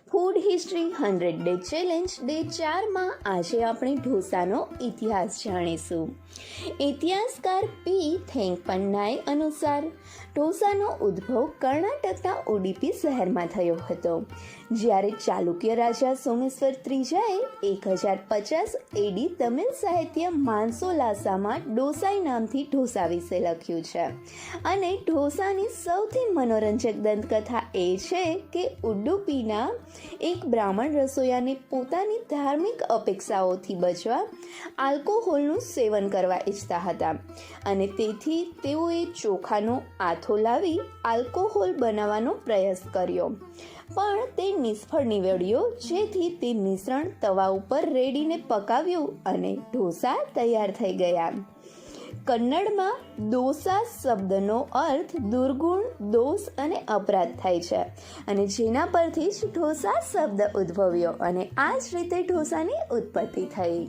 Food history 100 day challenge day 4માં આજે આપણે ઢોસાનો ઇતિહાસ જાણીશું. ઇતિહાસકાર પી થેંકપન્નાઈ અનુસાર ઢોસાનો ઉદ્ભવ કર્ણાટકના ઉડીપી શહેરમાં થયો હતો, જ્યારે ચાલુક્ય રાજા સોમેશ્વર ત્રીજાએ 1050 એડી તમિલ સાહિત્ય માનસોલાસામાં ડોસાઈ નામથી ઢોસા વિશે લખ્યું છે. અને ઢોસાની સૌથી મનોરંજક દંતકથા એ છે કે ઉડુપીના એક બ્રાહ્મણ રસોઈયાને પોતાની ધાર્મિક અપેક્ષાઓથી બચવા આલ્કોહોલનું સેવન કરવા ઈચ્છતા હતા, અને તેથી તેઓએ ચોખાનો આથો લાવી આલ્કોહોલ બનાવવાનો પ્રયાસ કર્યો, પણ તે નિષ્ફળ નીવડ્યો, જેથી તે મિશ્રણ તવા ઉપર રેડીને પકાવ્યું અને ઢોસા તૈયાર થઈ ગયા. કન્નડમાં દોસા શબ્દનો અર્થ દુર્ગુણ, દોષ અને અપરાધ થાય છે, અને જેના પરથી જ ઢોસા શબ્દ ઉદ્ભવ્યો, અને આ જ રીતે ઢોસાની ઉત્પત્તિ થઈ.